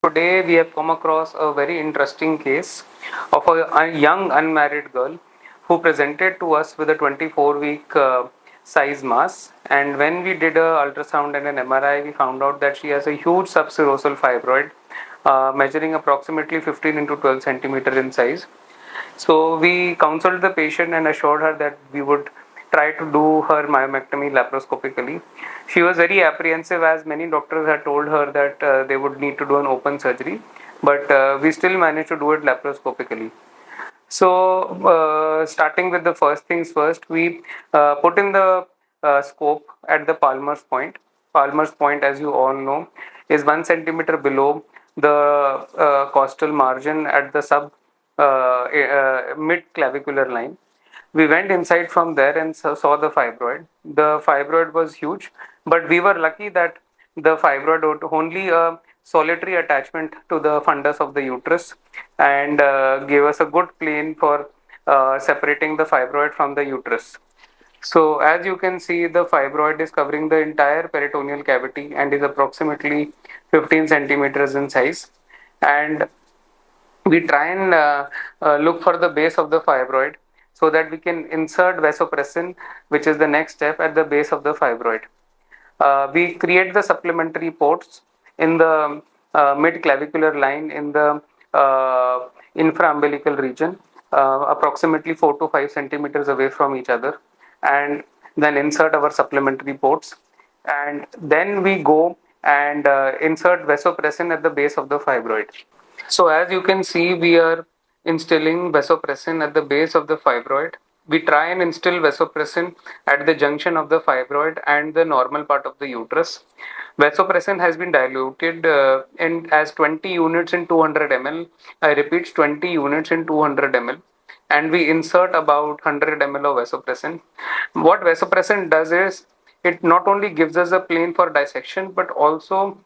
Today we have come across a very interesting case of a young unmarried girl who presented to us with a 24-week size mass, and when we did a ultrasound and an MRI, we found out that she has a huge subserosal fibroid measuring approximately 15 into 12 centimeter in size. So we counseled the patient and assured her that we would try to do her myomectomy laparoscopically. She was very apprehensive as many doctors had told her that they would need to do an open surgery, but we still managed to do it laparoscopically. So, starting with the first things first, we put in the scope at the Palmer's point. Palmer's point, as you all know, is 1 centimeter below the costal margin at the mid clavicular line. We went inside from there and saw the fibroid. The fibroid was huge, but we were lucky that the fibroid had only a solitary attachment to the fundus of the uterus and gave us a good plane for separating the fibroid from the uterus. So, as you can see, the fibroid is covering the entire peritoneal cavity and is approximately 15 centimeters in size. And we try and look for the base of the fibroid so that we can insert vasopressin, which is the next step at the base of the fibroid. We create the supplementary ports in the mid clavicular line in the infraumbilical region, approximately 4 to 5 centimeters away from each other, and then insert our supplementary ports. And then we go and insert vasopressin at the base of the fibroid. So as you can see, we are instilling vasopressin at the base of the fibroid. We try and instill vasopressin at the junction of the fibroid and the normal part of the uterus. Vasopressin has been diluted as 20 units in 200 ml. I repeat, 20 units in 200 ml. And we insert about 100 ml of vasopressin. What vasopressin does is it not only gives us a plane for dissection but also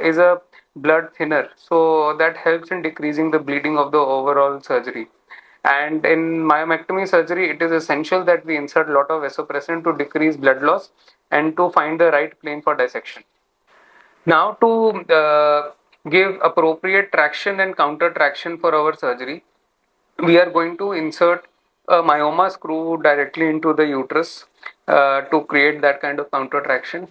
is a blood thinner, so that helps in decreasing the bleeding of the overall surgery. And in myomectomy surgery, it is essential that we insert a lot of vasopressin to decrease blood loss and to find the right plane for dissection. Now, to give appropriate traction and counter traction for our surgery, we are going to insert a myoma screw directly into the uterus to create that kind of counter traction.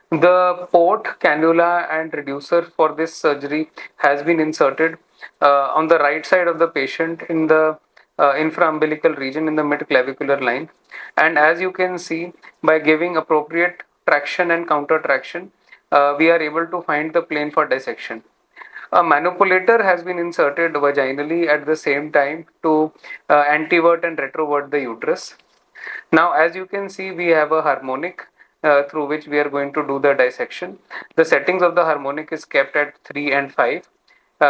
The port, cannula, and reducer for this surgery has been inserted on the right side of the patient in the infraumbilical region in the mid clavicular line. And as you can see, by giving appropriate traction and counter traction, we are able to find the plane for dissection. A manipulator has been inserted vaginally at the same time to antivert and retrovert the uterus. Now, as you can see, we have a harmonic through which we are going to do the dissection. The settings of the harmonic is kept at 3 and 5,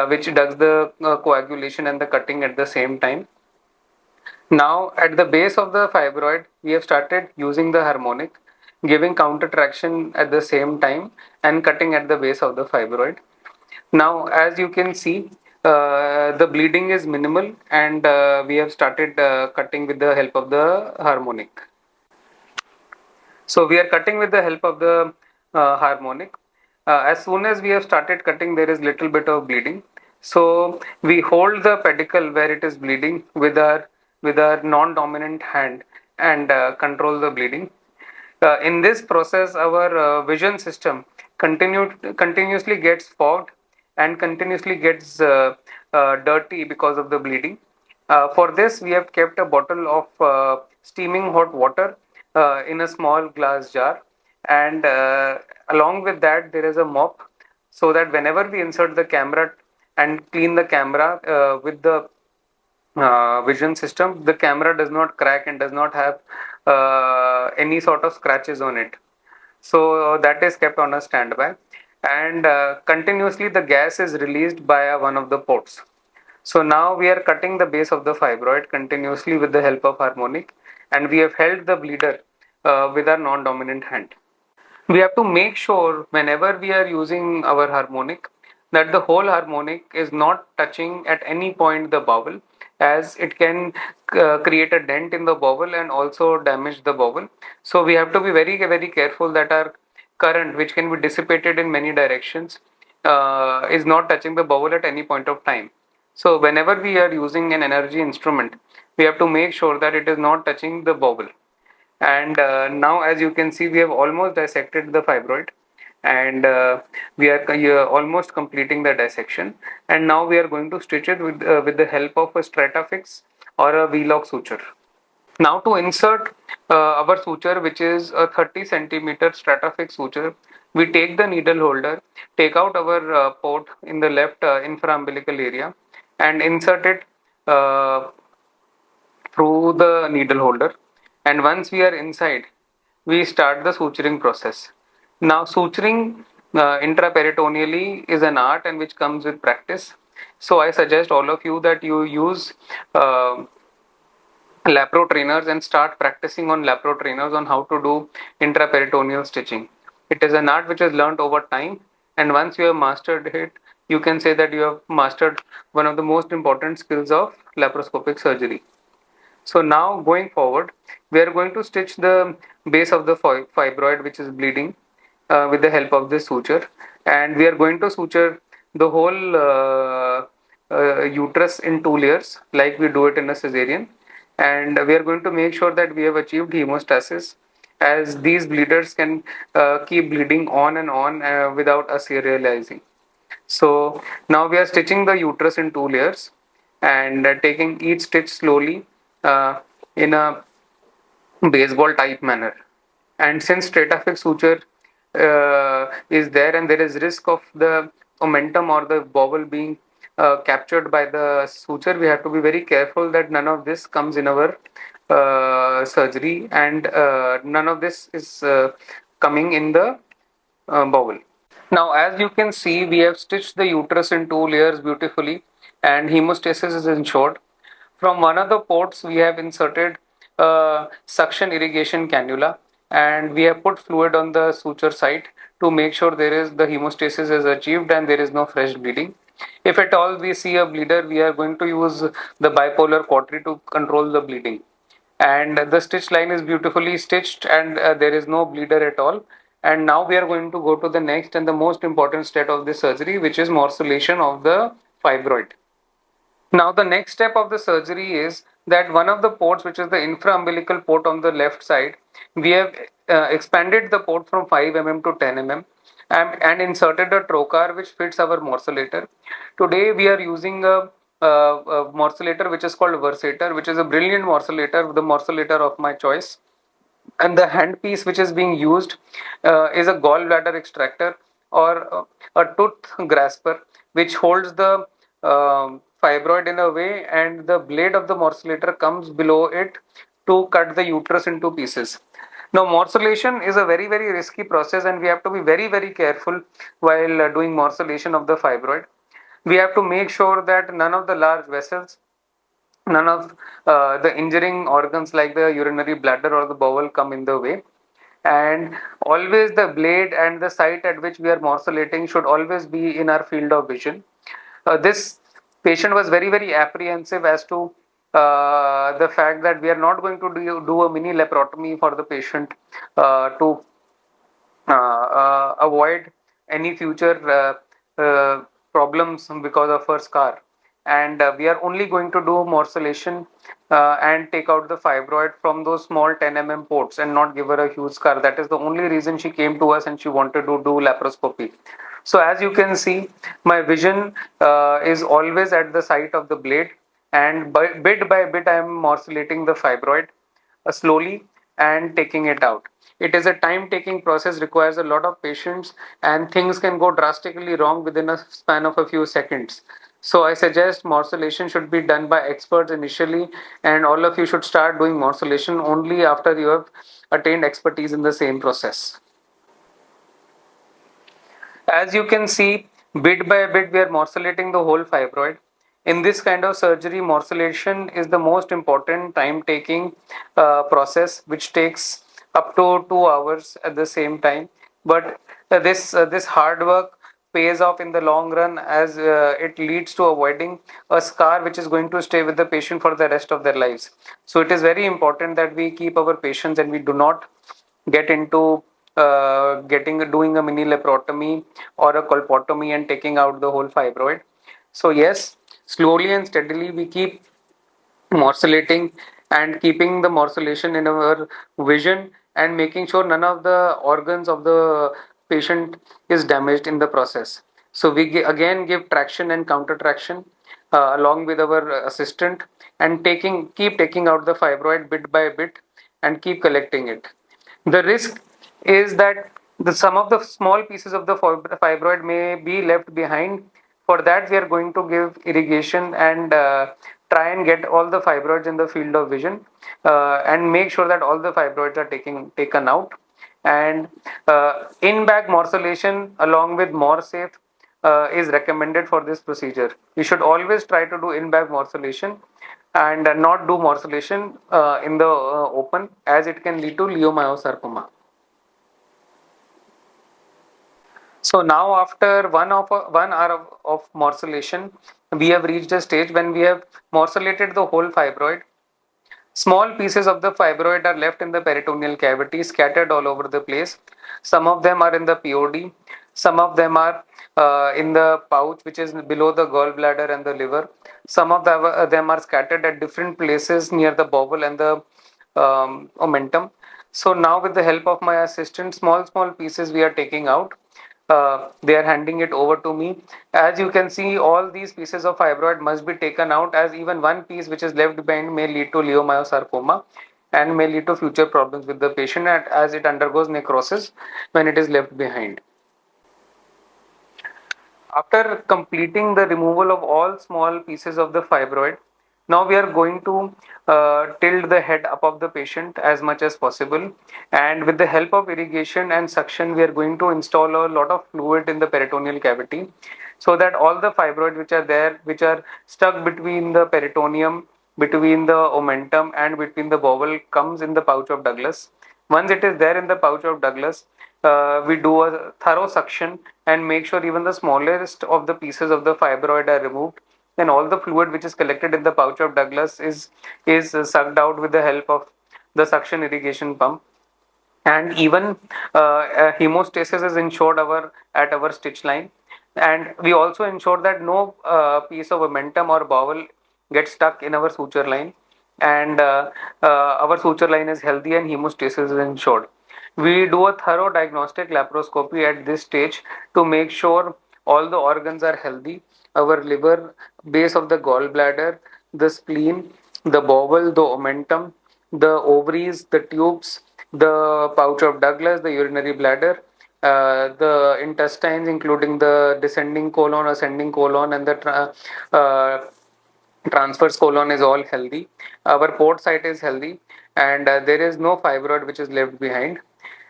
which does the coagulation and the cutting at the same time. Now, at the base of the fibroid, we have started using the harmonic, giving counter traction at the same time and cutting at the base of the fibroid. Now, as you can see, the bleeding is minimal and we have started cutting with the help of the harmonic. So we are cutting with the help of the harmonic. As soon as we have started cutting, there is little bit of bleeding. So we hold the pedicle where it is bleeding with our non-dominant hand and control the bleeding. In this process, our vision system continuously gets fogged and continuously gets dirty because of the bleeding. For this, we have kept a bottle of steaming hot water in a small glass jar, and along with that, there is a mop so that whenever we insert the camera and clean the camera with the vision system, the camera does not crack and does not have any sort of scratches on it. So that is kept on a standby, and continuously the gas is released via one of the ports. So now we are cutting the base of the fibroid continuously with the help of harmonic, and we have held the bleeder with our non-dominant hand. We have to make sure whenever we are using our harmonic that the whole harmonic is not touching at any point the bowel, as it can create a dent in the bowel and also damage the bowel. So we have to be very careful that our current, which can be dissipated in many directions, is not touching the bowel at any point of time. So whenever we are using an energy instrument, we have to make sure that it is not touching the bowel. And now, as you can see, we have almost dissected the fibroid, and we are almost completing the dissection. And now we are going to stitch it with the help of a Stratafix or a V-lock suture. Now to insert our suture, which is a 30 centimeter Stratafix suture, we take the needle holder, take out our port in the left infraumbilical area, and insert it through the needle holder. And once we are inside, we start the suturing process. Now suturing intraperitoneally is an art and which comes with practice. So I suggest all of you that you use lapro trainers and start practicing on lapro trainers on how to do intraperitoneal stitching. It is an art which is learned over time, and once you have mastered it, you can say that you have mastered one of the most important skills of laparoscopic surgery. So now going forward, we are going to stitch the base of the fibroid which is bleeding with the help of this suture, and we are going to suture the whole uterus in 2 layers like we do it in a cesarean, and we are going to make sure that we have achieved hemostasis, as these bleeders can keep bleeding on and on without us realizing. So now we are stitching the uterus in 2 layers and taking each stitch slowly in a baseball type manner. And since Stratafix suture is there and there is risk of the omentum or the bowel being captured by the suture, we have to be very careful that none of this comes in our surgery, and none of this is coming in the bowel. Now, as you can see, we have stitched the uterus in 2 layers beautifully, and hemostasis is ensured. From one of the ports, we have inserted a suction irrigation cannula, and we have put fluid on the suture site to make sure the hemostasis is achieved and there is no fresh bleeding. If at all we see a bleeder, we are going to use the bipolar cautery to control the bleeding. And the stitch line is beautifully stitched, and there is no bleeder at all. And now we are going to go to the next and the most important step of this surgery, which is morcellation of the fibroid. Now the next step of the surgery is that one of the ports, which is the infraumbilical port on the left side, we have expanded the port from 5 mm to 10 mm and inserted a trocar which fits our morcellator. Today we are using a morcellator which is called Versator, which is a brilliant morcellator, the morcellator of my choice. And the handpiece which is being used is a gallbladder extractor or a tooth grasper, which holds the fibroid in a way, and the blade of the morcellator comes below it to cut the uterus into pieces. Now, morcellation is a very, very risky process, and we have to be very, very careful while doing morcellation of the fibroid. We have to make sure that none of the large vessels, none of the injuring organs like the urinary bladder or the bowel come in the way. And always the blade and the site at which we are morcellating should always be in our field of vision. This patient was very, very apprehensive as to the fact that we are not going to do a mini laparotomy for the patient to avoid any future problems because of her scar. And we are only going to do morcellation and take out the fibroid from those small 10 mm ports and not give her a huge scar. That is the only reason she came to us, and she wanted to do laparoscopy. So as you can see, my vision is always at the site of the blade, and bit by bit I am morcellating the fibroid slowly and taking it out. It is a time taking process, requires a lot of patience, and things can go drastically wrong within a span of a few seconds. So I suggest morcellation should be done by experts initially, and all of you should start doing morcellation only after you have attained expertise in the same process. As you can see, bit by bit we are morcellating the whole fibroid. In this kind of surgery, morcellation is the most important time taking process, which takes up to 2 hours at the same time. But this hard work pays off in the long run, as it leads to avoiding a scar which is going to stay with the patient for the rest of their lives. So it is very important that we keep our patients and we do not get into doing a mini laparotomy or a colpotomy and taking out the whole fibroid. So yes, slowly and steadily we keep morcellating and keeping the morcellation in our vision and making sure none of the organs of the patient is damaged in the process. So we again give traction and counter traction along with our assistant, and keep taking out the fibroid bit by bit and keep collecting it. The risk is that some of the small pieces of the fibroid may be left behind. For that, we are going to give irrigation and try and get all the fibroids in the field of vision and make sure that all the fibroids are taken out. And in-bag morcellation along with MorSafe is recommended for this procedure. You should always try to do in-bag morcellation and not do morcellation in the open, as it can lead to leiomyosarcoma. So now after 1 hour of morcellation, we have reached a stage when we have morcellated the whole fibroid. Small pieces of the fibroid are left in the peritoneal cavity, scattered all over the place. Some of them are in the POD, some of them are in the pouch, which is below the gallbladder and the liver. Some of them are scattered at different places near the bowel and the omentum. So now, with the help of my assistant, small pieces we are taking out. They are handing it over to me. As you can see, all these pieces of fibroid must be taken out, as even one piece which is left behind may lead to leiomyosarcoma and may lead to future problems with the patient as it undergoes necrosis when it is left behind. After completing the removal of all small pieces of the fibroid, now we are going to tilt the head up of the patient as much as possible, and with the help of irrigation and suction, we are going to install a lot of fluid in the peritoneal cavity, so that all the fibroids which are there, which are stuck between the peritoneum, between the omentum and between the bowel, comes in the pouch of Douglas. Once it is there in the pouch of Douglas, we do a thorough suction and make sure even the smallest of the pieces of the fibroid are removed. Then all the fluid which is collected in the pouch of Douglas is sucked out with the help of the suction irrigation pump. And even hemostasis is ensured at our stitch line, and we also ensure that no piece of omentum or bowel gets stuck in our suture line, and our suture line is healthy and hemostasis is ensured. We do a thorough diagnostic laparoscopy at this stage to make sure all the organs are healthy: our liver, base of the gallbladder, the spleen, the bowel, the omentum, the ovaries, the tubes, the pouch of Douglas, the urinary bladder, the intestines, including the descending colon, ascending colon, and the transverse colon is all healthy. Our port site is healthy, and there is no fibroid which is left behind.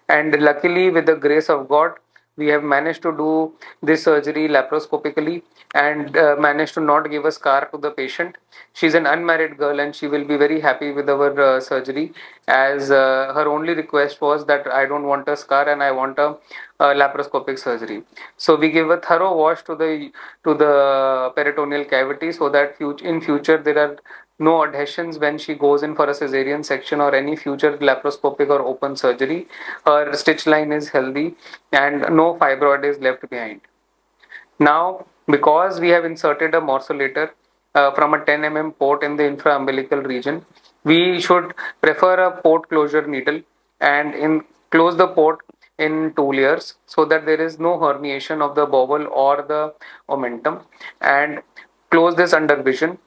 And luckily, with the grace of God, we have managed to do this surgery laparoscopically and managed to not give a scar to the patient. She's an unmarried girl and she will be very happy with our surgery, as her only request was that I don't want a scar and I want a laparoscopic surgery. So we give a thorough wash to the peritoneal cavity, so that in future there are no adhesions when she goes in for a cesarean section or any future laparoscopic or open surgery. Her stitch line is healthy and no fibroid is left behind. Now, because we have inserted a morcellator from a 10 port in the infraumbilical region, we should prefer a port closure needle and close the port in 2 layers, so that there is no herniation of the bowel or the omentum, and close this under vision.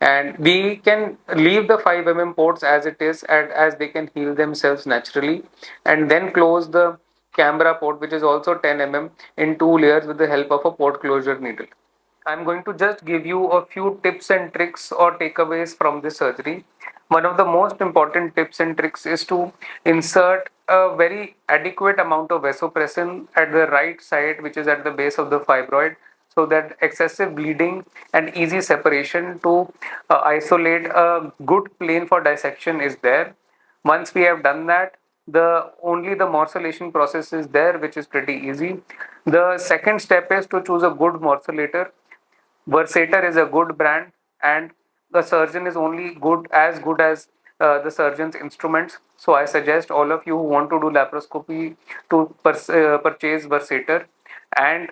And we can leave the 5 ports as it is, and as they can heal themselves naturally, and then close the camera port, which is also 10 in 2 layers with the help of a port closure needle. I'm going to just give you a few tips and tricks or takeaways from this surgery. One of the most important tips and tricks is to insert a very adequate amount of vasopressin at the right side, which is at the base of the fibroid, so that excessive bleeding and easy separation to isolate a good plane for dissection is there. Once we have done that, only the morcellation process is there, which is pretty easy. The second step is to choose a good morcellator. Versator is a good brand, and the surgeon is only good as the surgeon's instruments. So I suggest all of you who want to do laparoscopy to purchase Versator. And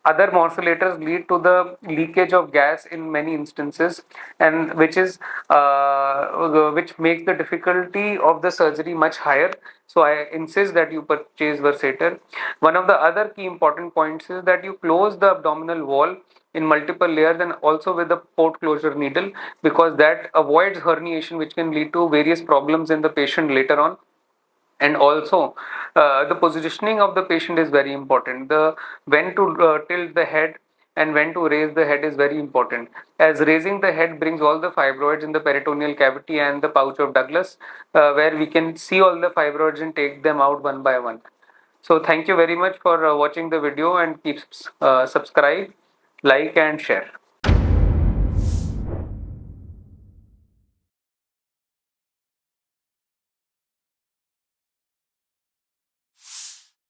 other morcellators lead to the leakage of gas in many instances, and which makes the difficulty of the surgery much higher. So I insist that you purchase Versator. One of the other key important points is that you close the abdominal wall in multiple layers and also with a port closure needle, because that avoids herniation, which can lead to various problems in the patient later on. And also the positioning of the patient is very important. The when to tilt the head and when to raise the head is very important, as raising the head brings all the fibroids in the peritoneal cavity and the pouch of Douglas, where we can see all the fibroids and take them out one by one. So thank you very much for watching the video, and keep subscribe, like and share.